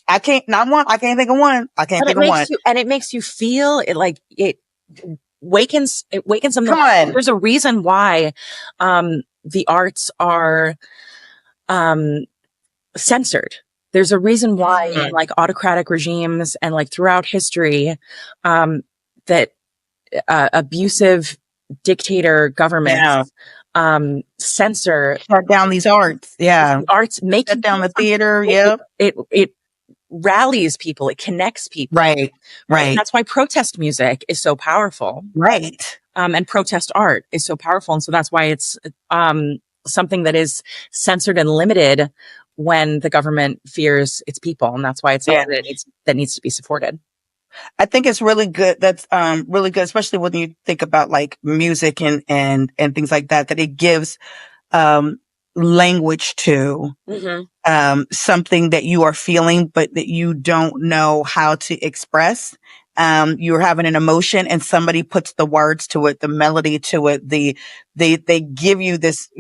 I can't think of one. And it makes you feel it, like it wakens something. Come on. There's a reason why the arts are censored. There's a reason why in like autocratic regimes and like throughout history that abusive dictator governments censor, shut down these arts. Yeah. Arts make shut down the theater. Yeah. It rallies people. It connects people. Right. And that's why protest music is so powerful. Right. And protest art is so powerful. And so that's why it's something that is censored and limited when the government fears its people. And that's why it's something that needs to be supported. I think it's really good. That's really good, especially when you think about like music and things like that it gives language to something that you are feeling, but that you don't know how to express. You're having an emotion and somebody puts the words to it, the melody to it. They give you this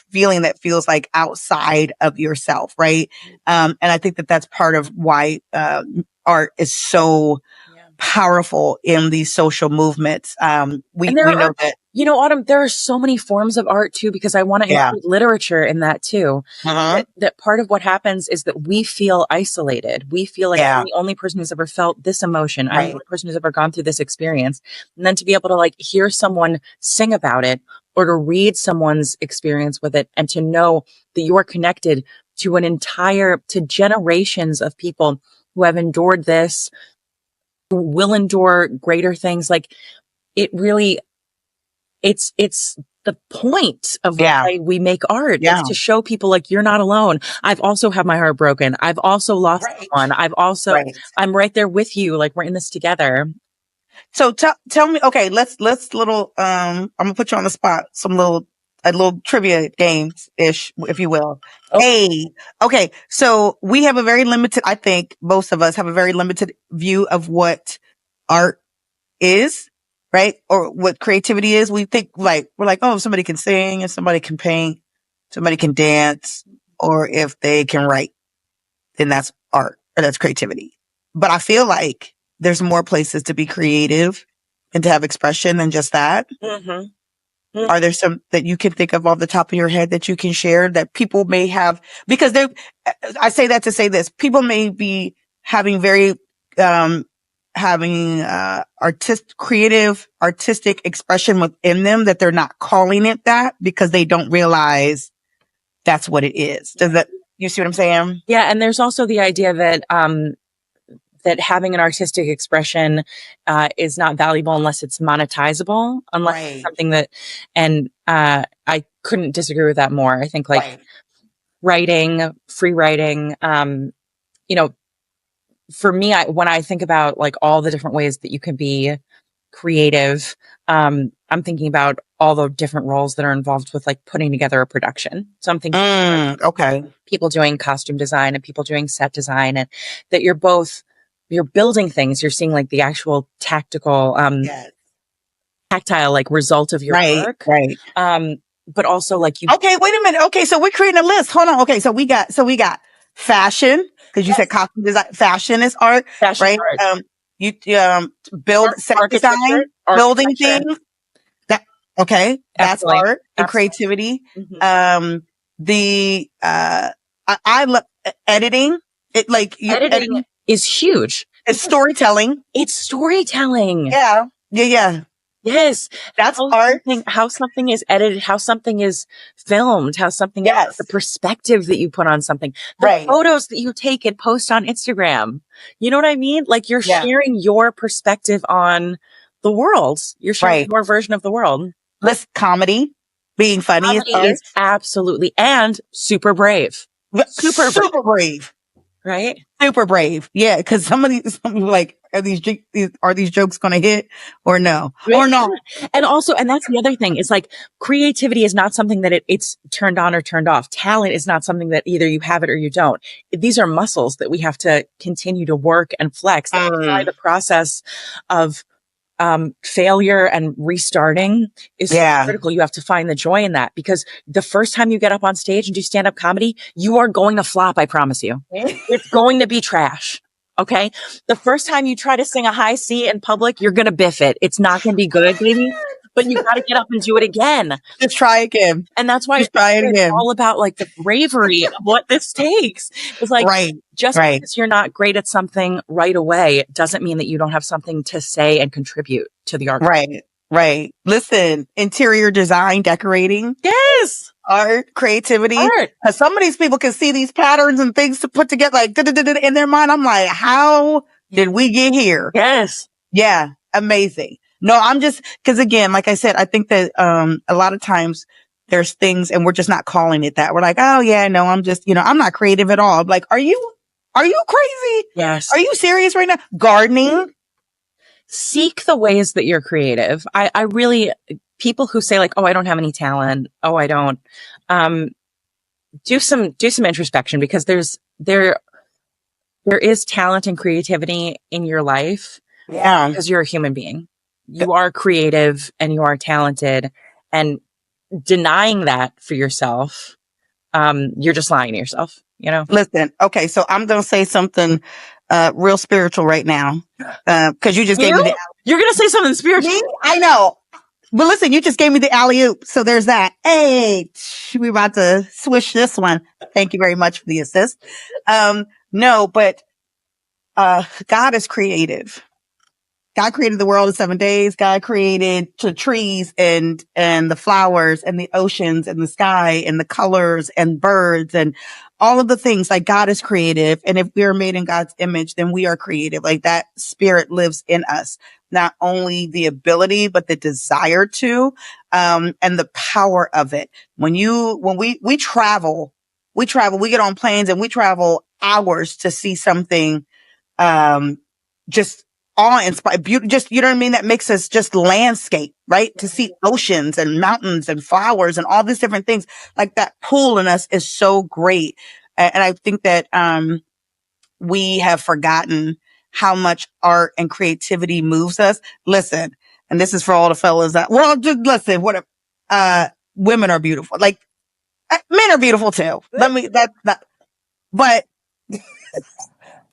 feeling that feels like outside of yourself. Right. And I think that that's part of why, art is so powerful in these social movements. We know that. Autumn, there are so many forms of art too, because I want to include literature in that too. That part of what happens is that we feel isolated. We feel like I'm the only person who's ever felt this emotion. I'm the only person who's ever gone through this experience. And then to be able to like hear someone sing about it or to read someone's experience with it and to know that you are connected to to generations of people who have endured this, who will endure greater things. Like it really, it's the point of why we make art is to show people like you're not alone. I've also had my heart broken. I've also lost someone. I'm right there with you. Like we're in this together. So tell me, okay, let's I'm gonna put you on the spot. A little trivia games ish, if you will. Okay. So we have I think most of us have a very limited view of what art is, right? Or what creativity is. We think we're like, oh, if somebody can sing and somebody can paint, somebody can dance, or if they can write, then that's art or that's creativity. But I feel like there's more places to be creative and to have expression than just that. Are there some that you can think of off the top of your head that you can share that people may have? Because I say that to say this, people may be having creative, artistic expression within them that they're not calling it that because they don't realize that's what it is. You see what I'm saying? Yeah. And there's also the idea that, that having an artistic expression is not valuable unless it's monetizable, unless it's something that, and I couldn't disagree with that more. I think like writing, free writing, for me, when I think about like all the different ways that you can be creative, I'm thinking about all the different roles that are involved with like putting together a production. So I'm thinking Okay. people doing costume design and people doing set design, and that you're building things. You're seeing like the actual tactical, Yes. tactile like result of your Right. work. Right. But also like you. Okay. Wait a minute. Okay. So we're creating a list. Hold on. Okay. So we got fashion, because you said costume design. Fashion is art, Fashion right? art. You build set design, building things. That okay. That's Absolutely. art and Absolutely. creativity. Mm-hmm. I love editing. Editing is huge. It's storytelling. It's storytelling. Yeah. Yeah. Yes. That's art. How something is edited, how something is filmed, how something is, the perspective that you put on something, the photos that you take and post on Instagram. You know what I mean? Like you're sharing your perspective on the world. You're sharing your version of the world. Comedy, being funny is absolutely, and super brave. Super brave. Right? Super brave. Yeah. Cause some like, are these jokes going to hit or no? Right. Or not? And also, and that's the other thing, is like creativity is not something that it's turned on or turned off. Talent is not something that either you have it or you don't. These are muscles that we have to continue to work and flex. That's why the process of failure and restarting is critical. You have to find the joy in that, because the first time you get up on stage and do stand-up comedy, you are going to flop. I promise you. It's going to be trash. Okay. The first time you try to sing a high C in public, you're going to biff it. It's not going to be good, baby. But you got to get up and do it again. Just try again. And that's why it's all about like the bravery of what this takes. It's like, because you're not great at something right away, it doesn't mean that you don't have something to say and contribute to the art. Right. Listen, interior design, decorating. Yes. Art, creativity. Because some of these people can see these patterns and things to put together like in their mind. I'm like, how did we get here? Yes. Yeah. Amazing. No, I'm just, cause again, like I said, I think that, a lot of times there's things and we're just not calling it that. We're like, oh yeah, no, I'm just, I'm not creative at all. I'm like, are you crazy? Yes. Are you serious right now? Gardening. Seek the ways that you're creative. I really, people who say like, oh, I don't have any talent. Oh, I don't, do some introspection, because there is talent and creativity in your life. Yeah. Because you're a human being. You are creative and you are talented, and denying that for yourself, you're just lying to yourself, Listen, okay, so I'm going to say something real spiritual right now. Cause you just gave me you're going to say something spiritual. Me? I know. But listen, you just gave me the alley-oop. So there's that. Hey, we're about to swish this one. Thank you very much for the assist. No, but God is creative. God created the world in 7 days. God created the trees and the flowers and the oceans and the sky and the colors and birds and all of the things. Like, God is creative. And if we are made in God's image, then we are creative. Like, that spirit lives in us. Not only the ability, but the desire to, and the power of it. When we travel, we get on planes and we travel hours to see something, just awe-inspired, beauty, just, you know what I mean? That makes us just landscape, right? To see oceans and mountains and flowers and all these different things. Like, that pull in us is so great. And I think that, we have forgotten how much art and creativity moves us. Listen, and this is for all the fellas that, well, just listen, whatever, women are beautiful. Like, men are beautiful too.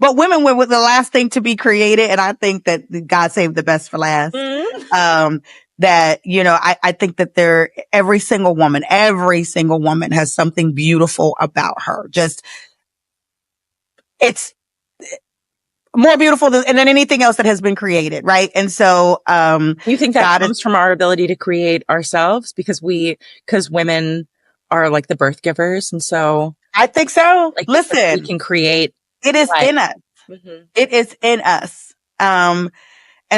But women were the last thing to be created. And I think that God saved the best for last. That, I think that every single woman has something beautiful about her. Just, it's more beautiful than anything else that has been created. Right. And so, you think that comes from our ability to create ourselves, because women are like the birth givers. And so I think so. Like, listen, we can create. It is in us. Mm-hmm. It is in us. And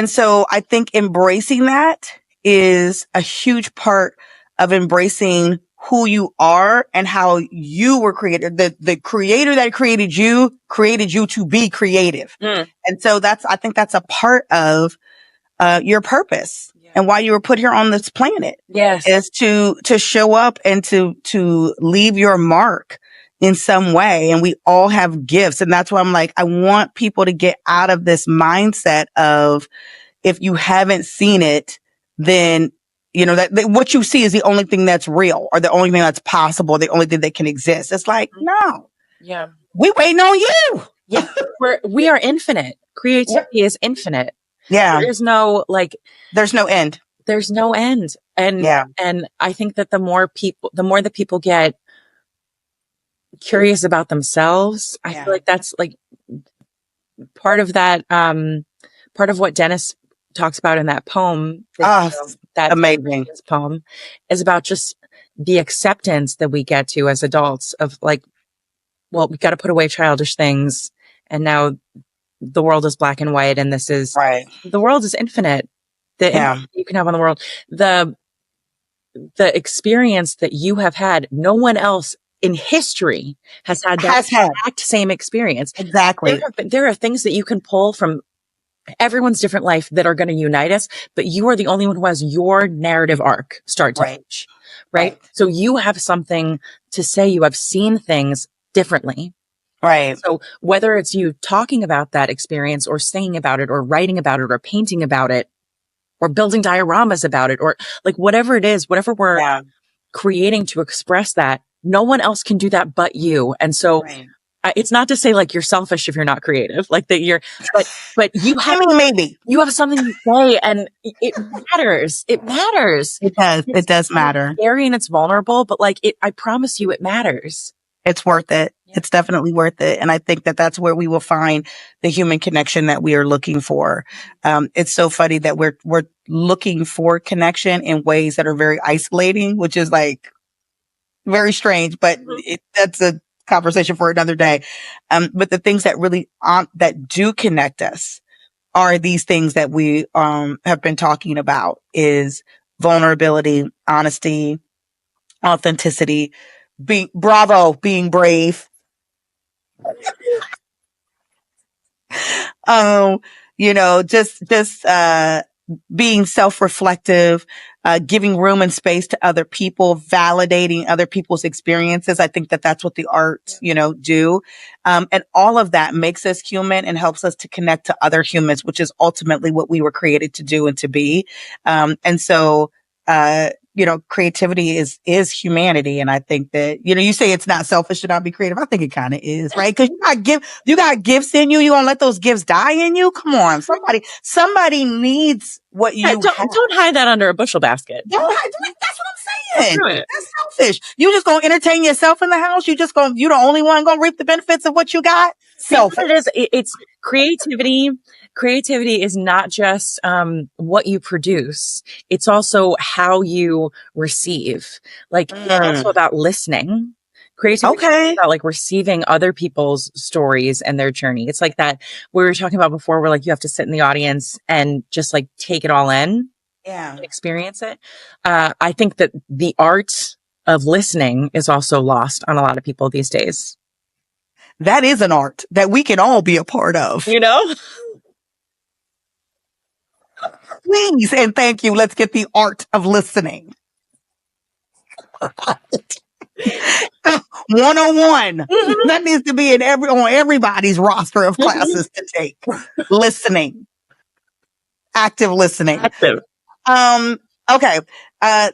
so I think embracing that is a huge part of embracing who you are and how you were created. The creator that created you to be creative. And so I think that's a part of your purpose and why you were put here on this planet. Yes. Is to show up and to leave your mark in some way. And we all have gifts. And that's why I'm like, I want people to get out of this mindset of, if you haven't seen it, then that what you see is the only thing that's real, or the only thing that's possible, the only thing that can exist. It's like, no. Yeah. We waiting on you. Yeah. We are infinite. Creativity is infinite. Yeah. There's no there's no end. There's no end. And and I think that the more that people get curious about themselves, I feel like that's like part of that, part of what Dennis talks about in that poem. That amazing poem is about just the acceptance that we get to as adults of like, well, we got to put away childish things, and now the world is black and white, and this is the world is infinite. Infinite you can have on the world, the experience that you have had, no one else in history has had that exact same experience. Exactly. There are things that you can pull from everyone's different life that are going to unite us, but you are the only one who has your narrative arc start to finish. Right? So you have something to say. You have seen things differently. Right. So whether it's you talking about that experience, or singing about it, or writing about it, or painting about it, or building dioramas about it, or like whatever it is, whatever we're creating to express that, no one else can do that but you. And so it's not to say like you're selfish if you're not creative, like that you're, but you have, maybe you have something to say, and it matters. It matters. It does. It does matter. It's scary and it's vulnerable, but like I promise you, it matters. It's worth it. It's definitely worth it. And I think that that's where we will find the human connection that we are looking for. It's so funny that we're looking for connection in ways that are very isolating, which is like very strange, but that's a conversation for another day. But the things that really that do connect us are these things that we have been talking about: is vulnerability, honesty, authenticity, being brave. Just being self-reflective, giving room and space to other people, validating other people's experiences. I think that that's what the arts, do. And all of that makes us human and helps us to connect to other humans, which is ultimately what we were created to do and to be. And so, creativity is humanity. And I think that, you say it's not selfish to not be creative. I think it kind of is, right? Cause you got gifts in you. You gonna let those gifts die in you? Come on. Somebody needs what you have. Don't hide that under a bushel basket. That's what I'm saying. That's selfish. You just gonna entertain yourself in the house. You the only one gonna reap the benefits of what you got. Selfish. It's creativity. Creativity is not just what you produce. It's also how you receive. Like it's also about listening. Creativity is about like receiving other people's stories and their journey. It's like that we were talking about before, where like you have to sit in the audience and just like take it all in. Yeah. Experience it. I think that the art of listening is also lost on a lot of people these days. That is an art that we can all be a part of. Please and thank you. Let's get the art of listening. 101. That needs to be on everybody's roster of classes to take. Listening. Active listening. Okay.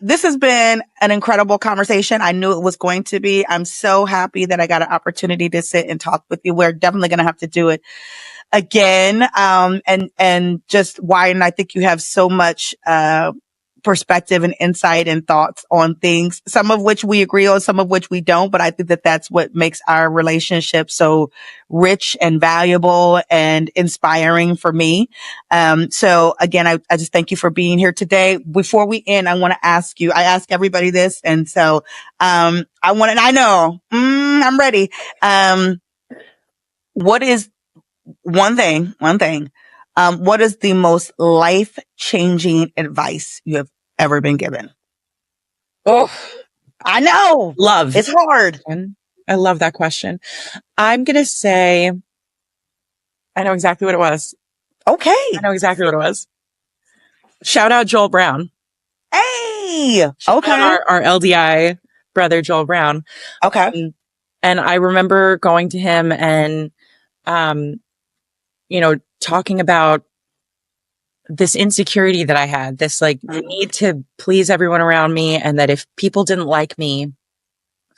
This has been an incredible conversation. I knew it was going to be. I'm so happy that I got an opportunity to sit and talk with you. We're definitely going to have to do it again. And just why, and I think you have so much, perspective and insight and thoughts on things, some of which we agree on, some of which we don't. But I think that that's what makes our relationship so rich and valuable and inspiring for me. So again, I just thank you for being here today. Before we end, I want to ask you, I ask everybody this. And so, I'm ready. What is one thing, what is the most life-changing advice you have ever been given? Oh, I know. Love. It's hard. I love that question. I'm going to say, I know exactly what it was. Okay. I know exactly what it was. Shout out Joel Brown. Hey. Okay. Our LDI brother, Joel Brown. Okay. And I remember going to him and, talking about this insecurity that I had, this like need to please everyone around me. And that if people didn't like me,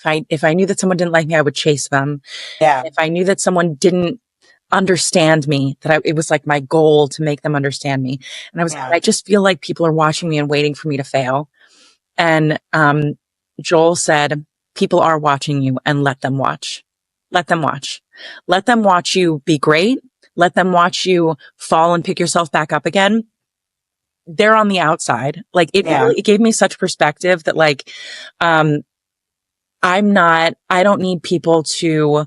if I knew that someone didn't like me, I would chase them. Yeah. If I knew that someone didn't understand me, it was like my goal to make them understand me. And I just feel like people are watching me and waiting for me to fail. And, Joel said, people are watching you and let them watch. Let them watch. Let them watch you be great. Let them watch you fall and pick yourself back up again. They're on the outside. Like it gave me such perspective that like, I don't need people to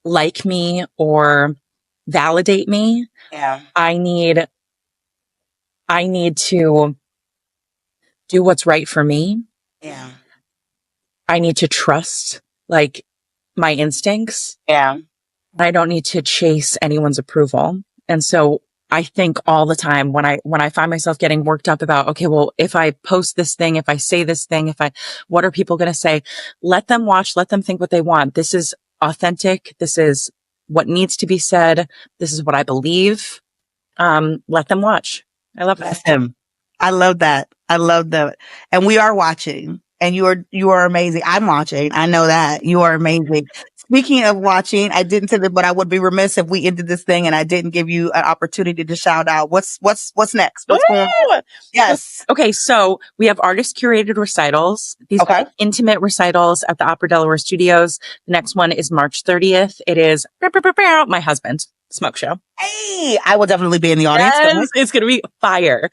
like me or validate me. Yeah. I need to do what's right for me. Yeah. I need to trust like my instincts. Yeah. I don't need to chase anyone's approval. And so I think all the time when I find myself getting worked up about, okay, well, if I post this thing, if I say this thing, what are people going to say? Let them watch, let them think what they want. This is authentic. This is what needs to be said. This is what I believe. Let them watch. I love that. That's him. I love that. I love that. And we are watching, and you are amazing. I'm watching. I know that you are amazing. Speaking of watching, I didn't say that, but I would be remiss if we ended this thing and I didn't give you an opportunity to shout out. What's next? What's going on? Yes. Okay. So we have artist curated recitals. These are intimate recitals at the Opera Delaware Studios. The next one is March 30th. It is my husband. Smoke show. Hey, I will definitely be in the audience. Yes, it's going to be fire.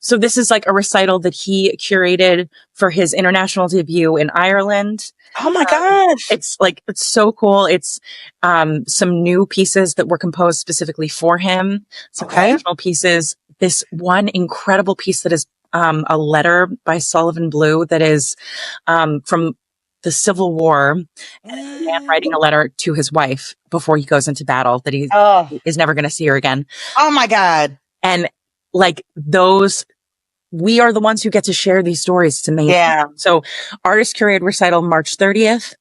So this is like a recital that he curated for his international debut in Ireland. Oh my gosh. It's so cool. It's, some new pieces that were composed specifically for him. Some original pieces. This one incredible piece that is, a letter by Sullivan Blue that is, from the Civil War, and a man writing a letter to his wife before he goes into battle that he is never going to see her again. Oh my God. And like we are the ones who get to share these stories. It's amazing. Yeah. So artist curated recital March 30th.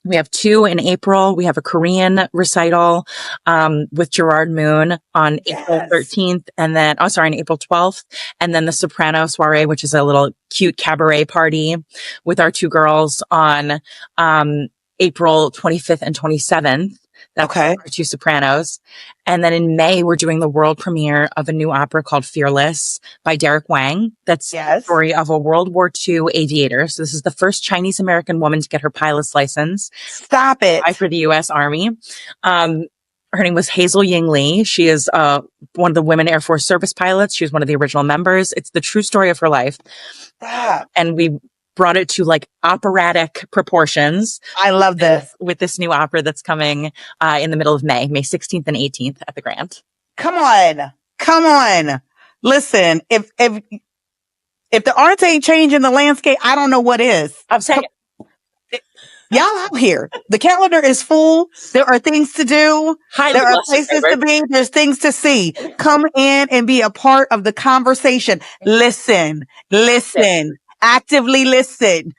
We have 2 in April. We have a Korean recital, with Gerard Moon on April 13th on April 12th. And then the soprano soiree, which is a little cute cabaret party with our 2 girls on, April 25th and 27th. That's our 2 sopranos. And then in May, we're doing the world premiere of a new opera called Fearless by Derek Wang. That's the story of a World War II aviator. So this is the first Chinese American woman to get her pilot's license. Stop it. For the U.S. Army. Her name was Hazel Ying Lee. She is one of the women Air Force service pilots. She was one of the original members. It's the true story of her life. Stop. And we brought it to like operatic proportions. I love this. With this new opera that's coming in the middle of May 16th and 18th at the Grand. Come on. Listen, if the arts ain't changing the landscape, I don't know what is. I'm saying y'all out here. The calendar is full. There are things to do. There are places to be. There's things to see. Come in and be a part of the conversation. Listen. Actively listen.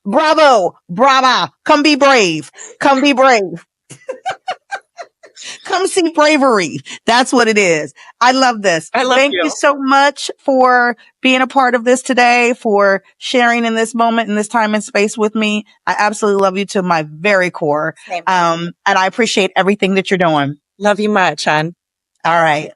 Bravo. Come be brave. Come see bravery. That's what it is. I love this. Thank you so much for being a part of this today, for sharing in this moment, in this time and space with me. I absolutely love you to my very core. And I appreciate everything that you're doing. Love you much, hon. All right.